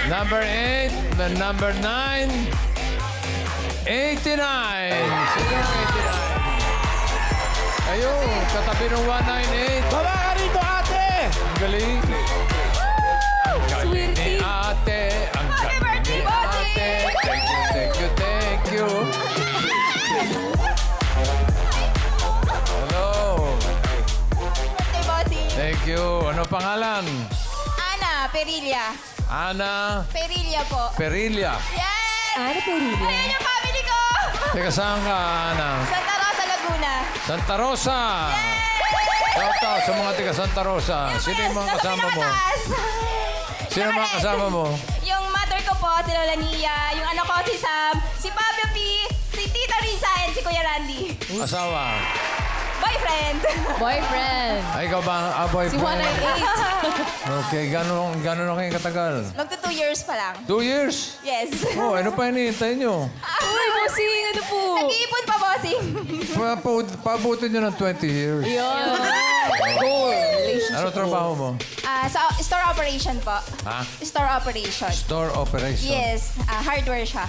Number 8, the number 9, 89. Sino yung 89? Ayun, katabi ng 198. Baba ka rito, ate! Ang galing. Ang galing ni ate. Ang galing ni ate. Thank you, thank you, thank you. Hello. Hey, bossing. Thank you. Ano pangalan? Ana, Perilla. Ana Perilla po. Perilla. Yes! Ana Perilla. Ayan yung family ko! Teka, saan ka, Ana? Santa Rosa, Laguna. Santa Rosa. Shout out sa mga taga Santa Rosa. Sino yung mga kasama mo? Sino yung mga kasama mo? Yung mother ko po, si Lola Nia. Yung anak ko, si Sam. Si Pablo P. Si Tita Risa and si Kuya Randy. Asawa. Boyfriend. Boyfriend. Ay, ikaw ba ang Si boyfriend? 198. Okay, gano'n na kayo katagal? Magto 2 years pa lang. 2 years? Yes. Oh, ano pa hinihintay nyo? Uy, bossing, ano po? Nag-iipon pa, bossing. Pabutin nyo ng 20 years. Yun. Goal. Relationship. Ano trabaho mo? Sa store operation po. Ha? Store operation. Store operation? Yes. Hardware siya.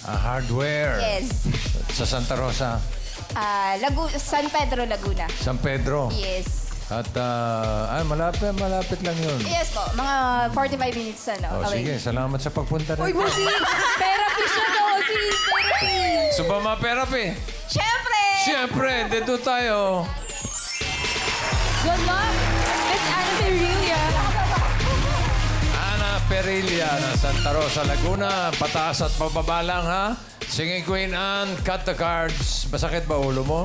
Hardware? Yes. Sa Santa Rosa? San Pedro, Laguna. San Pedro? Yes. At, malapit lang yun. Yes po. Mga 45 minutes Oh, away. sige, salamat sa pagpunta Uy, rin. bossing. Therapy siya, bossing. Therapy. Subama Therapy. Siyempre! Siyempre, dito tayo. Good luck. Miss Ana Perilla. Ana Perilla na Santa Rosa, Laguna. Pataas at pababa lang, ha? Singing Queen Anne, cut the cards. Masakit ba ulo mo?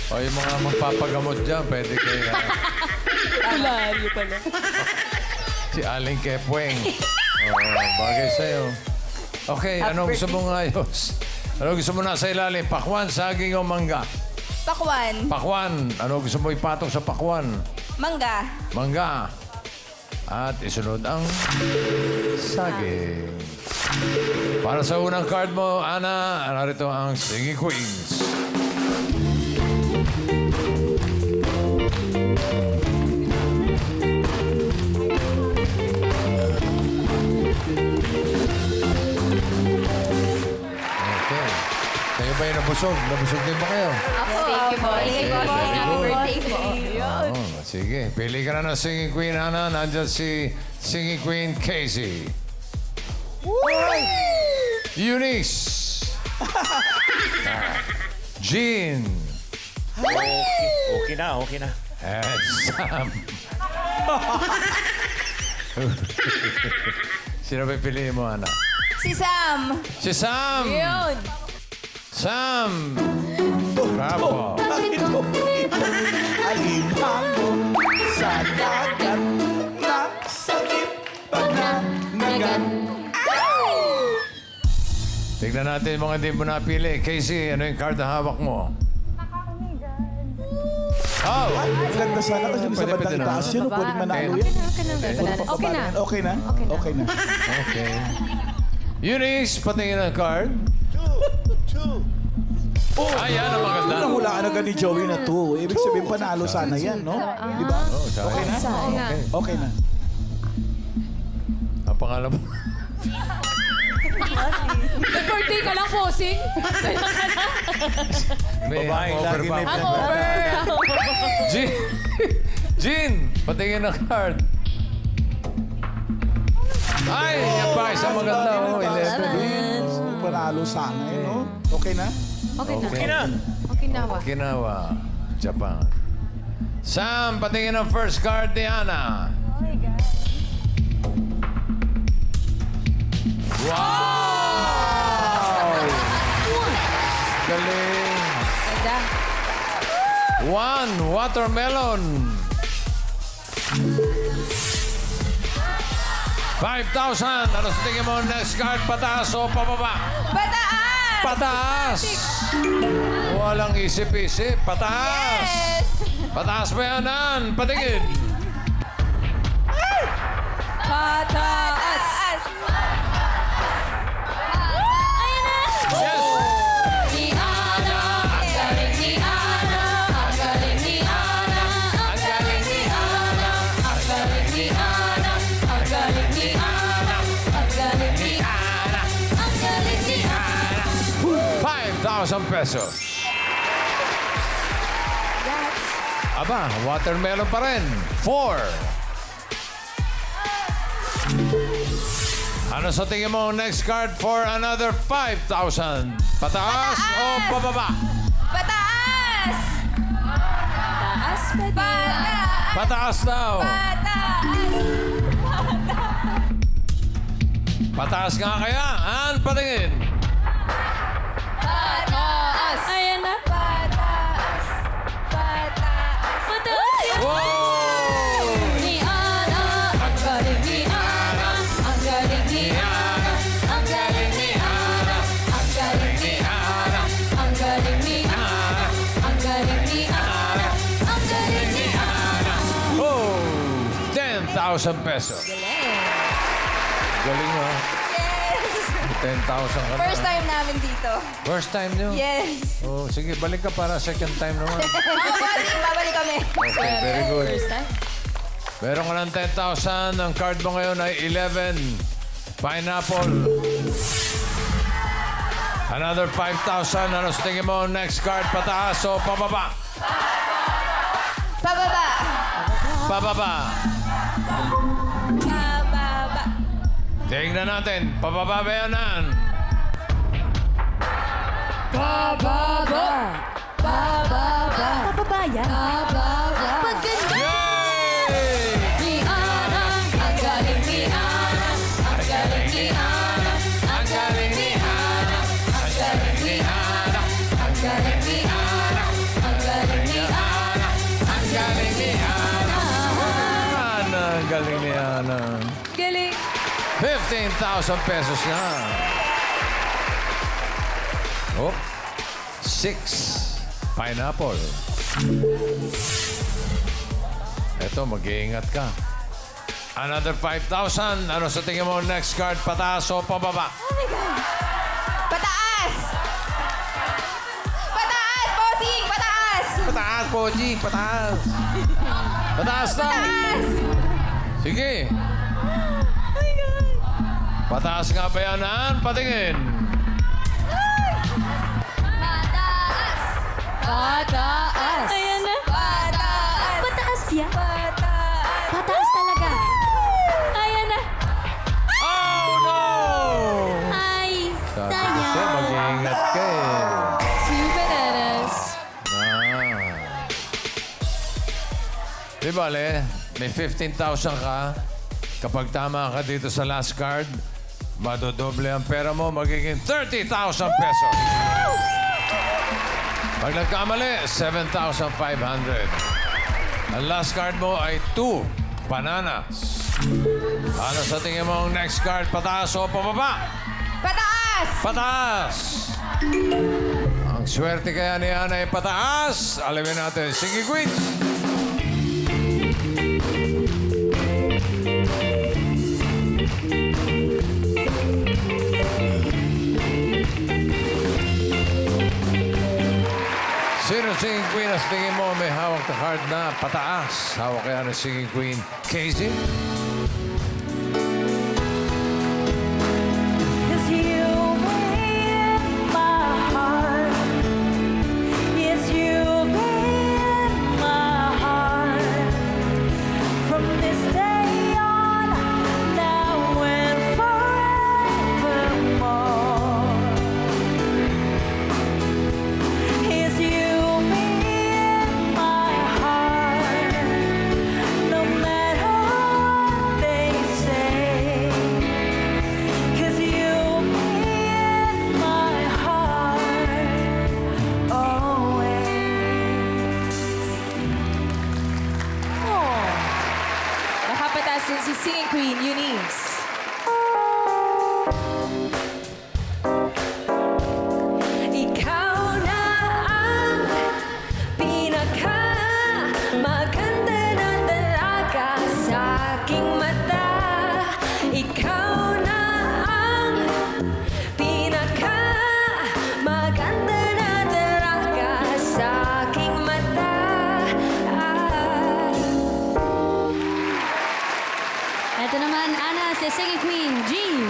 O yung mga magpapagamot dyan, pwede kayo. Kularyo pala. Si Aling Kepweng. Bagay sa'yo. Okay, anong gusto mong ayos? Ano gusto mo na sa ilalim? Pakwan, saging o mangga? Pakwan. Pakwan. Ano gusto mo ipatok sa pakwan? Mangga. Mangga. At isunod ang saging. Para sa unang card mo, Ana, narito ang Singing Queens. Okay. Kayo ba yung nabusog? Nabusog din ba kayo? Thank you, bossing. Happy birthday po. Oh, sige. Pili ka na ng Singing Queen, Ana. Nandiyan si Singing Queen Casey. Eunice. Jean. Okay na, okay na. And Sam. Sino ba piliin mo, Ana? Si Sam. Si Sam. Yun. Sam. Bravo. Bakit ko ito? Alimango sa dagat na sakit pananagan. Tignan natin mga hindi mo napili. Casey, ano yung card na hawak mo? Oh! Ganda sana kasi sa Pwede bandang na. taas yun. Pwede manalo Okay. yan. Okay na. Okay na? Okay na. Okay. Eunice, patingin ang card. Ay, yan ang maganda. Nahulaan agad ni Joey na 2. Ibig sabihin panalo sana yan, no? Di ba? Okay na? Okay. Okay na. Ang pangalan mo? Birthday ka lang, bossing. May Babaeng hangover lagi pa. may Hangover. Jean! Jean! Patingin ang card. Ay! Yan pa, isang maganda. Oh, 11. Panalo sana eh, no? Okay na? Okay na. Okay na. Okinawa. Okinawa, Japan. Sam, patingin ang first card ni Ana. Wow! Galing. Ganda. 1, watermelon. 5,000. Ano sa tingin mo? Next card, pataas o pababa? Bataan! Pataas! Walang isip-isip. Pataas! Yes! Pataas ba yan, Nan? Patingin. Pataas. Yes! Ni Ana. Ang galing ni Ana. Ang galing ni Ana. Ang galing ni Ana. Ang galing ni Ana. ni Ana. Ang galing ni Ana. Ang galing ni Ana. 5,000 pesos. Aba, watermelon pa rin. 4. Ano sa tingin mo next card for another 5,000? Pataas o pababa? Pataas! Taas pa din. Pataas! Pataas daw. Pataas! Pataas nga kaya. An, patingin. Pataas! Ayan na. Pataas! Pataas! Mataas yan. Wow! Ni Ana. Ang galing ni Ana. Ang galing ni Ana. Ang galing ni Ana. Ang galing ni Ana. Ang galing ni Ana. Ang galing ni Ana. Ang galing ni Ana. Oh! 10,000 pesos. Galing ha. Yes! 10,000 ka na. First time namin dito. First time nyo? Yes! Oh, sige, balik ka para second time naman. Babalik kami. Okay, very good. First time. Meron ka ng 10,000. Ang card mo ngayon ay 11. Pineapple. Another 5,000. Ano sa tingin mo? Next card, pataas o pababa? Pababa! Pababa. Pababa! Tingnan natin. Pababa ba yan, Ann? Bababa. Bababa. Bababa yan. Bababa. Pagkanda. Yay! Ni Ana. Ang galing ni Ana. Ang galing ni Ana. Ang galing ni Ana. Ang galing ni Ana. Ang galing ni Ana. Ang galing ni Ana. Ang galing ni Ana. Ana, ang galing ni Ana. Galing! 15,000 pesos na. Oh, 6. Pineapple. Eto, mag-iingat ka. Another 5,000. Ano sa tingin mo next card? Pataas o pababa? Oh my God! Pataas! Pataas! Bossing! Pataas! Pataas, Poji. Pataas. Pataas daw. Pataas! Sige. Pataas nga ba yan, Ann? Patingin. Pataas! Pataas. Ayan na. Pataas! Pataas yan. Pataas! Pataas talaga. Ayan na. Oh, no! Ay, Sabi ko sa'yo, mag-iingat ka eh. 2 bananas. Di bale, may 15,000 ka. Kapag tama ka dito sa last card, madodoble ang pera mo, magiging 30,000 pesos. Pag nagkamali, 7,500. Ang last card mo ay 2 bananas. Ano sa tingin mo ang next card? Pataas o pababa? Pataas! Pataas! Ang swerte kaya ni Ana ay pataas. Alamin natin. Sige, Queens! Sino singing queen na sa tingin mo may hawak na card na pataas? Hawak kaya ng singing queen, Casey? Cause you win my heart. Yes, you win my heart. From this day on, now and forevermore. Yes, you win my heart. No matter what they say. 'Cause you in my heart always. Oh. Nakapataas din si Singing Queen, Eunice. Ikaw na ang pinakamaganda na dalaga sa aking mata. Ikaw na ang pinakamaganda na dalaga sa aking mata. Ito naman, Ana, si Singing Queen, Jean.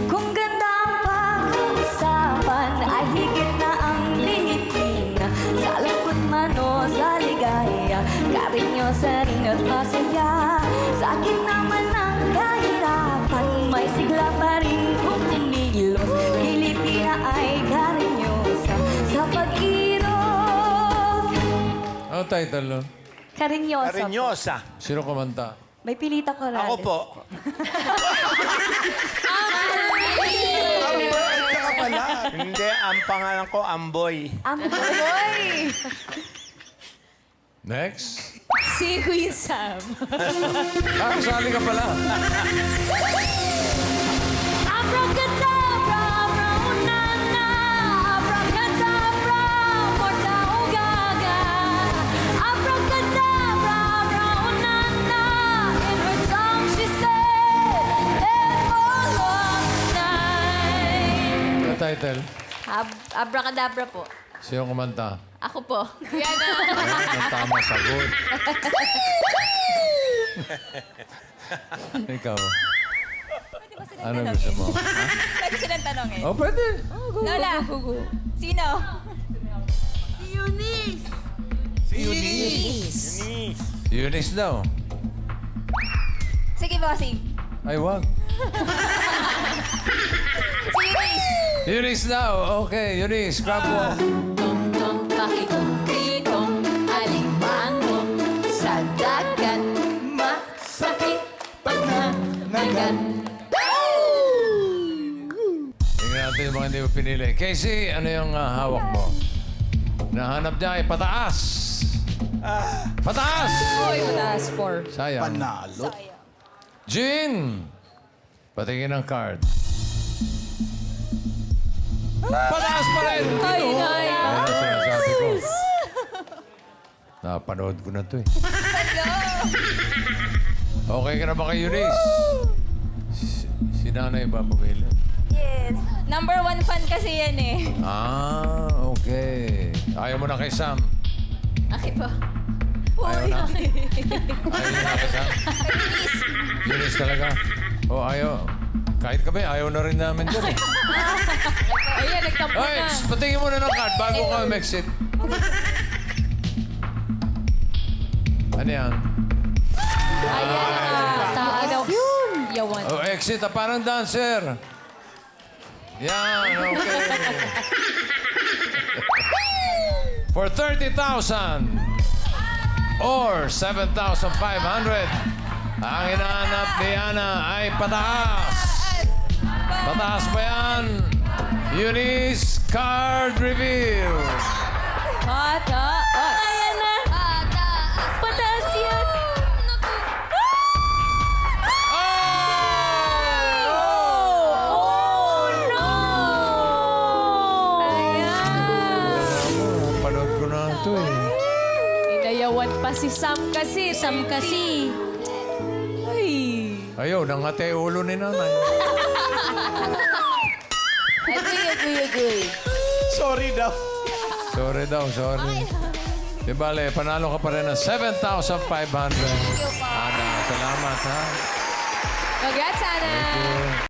Kung ganda ang pag-uusapan ay higit na ang lihitin. Sa lungkot man o sa ligaya, karinyosa rin at masaya. Sa akin naman ang kahirapan, may sigla pa rin kung kumilos. Kiliti na ay karinyosa sa pag-irog. Ano title nun? Karinyosa po. Karinyosa. Sino kumanta? May pilita ko Ako po. Hindi, ang pangalan ko, Amboy. Amboy! Next. Si Queen Sam. Kasali ka pala. Abracadabra, abraunana, abracadabra, morta o gaga. Abracadabra, abraunana, in her tongue she said, "It's all of night." Ano title? Abracadabra po. Sino kumanta? Ako po. Ayan, ang tama sagot. Ikaw. Ano gusto mo? Ha? Pwede silang tanongin. Oh, pwede. Lola, sino? Eunice daw. Sige, bossing. Ay, wag. Si Eunice. Eunice daw. Okay, Eunice. Grab mo. Tong-tong, pakitong, kritong, alimangong, sa dagat, masakit pag nanagat. Tingnan natin yung mga hindi mo pinili. Casey, ano yung hawak mo? Nahanap niya ay pataas. Pataas! Uy, mataas 4. Sayang. Panalo. Jean! Patingin ang card. Pataas pa rin! Ay, ay, Ayan ang sinasabi ko. Napanood ko na to eh. Okay ka na ba kay Eunice? Si nanay ba pumili? Yes. Number 1 fan kasi yan eh. Ah, okay. Ayaw mo na kay Sam? Aki po. Ayaw na? Ayaw mo na kay Sam? Eunice talaga? O ayaw. Kahit kami, ayaw na rin namin dyan eh. Ayan, nagtampo Ay, na. patingin mo na ng card bago ka mag-exit. Ano yan? Ayan na. Taas. Yawan. Oh, exit. Parang dancer. Yan, okay. For 30,000 or 7,500, ang hinahanap ni Ana ay pataas. Pataas ba yan? Eunice, card reveal. Pataas. Ayan na. Pataas yan. Oh, no. Ayan. Panood ko na ito eh. Inayawan pa si Sam kasi. Sam kasi. Ay. Ayaw, nangate ulo ni nanay. Agree. Sorry daw. Sorry daw, sorry. Di bale, panalo ka pa rin ng 7,500. Ana, salamat ha. Congrats, Ana.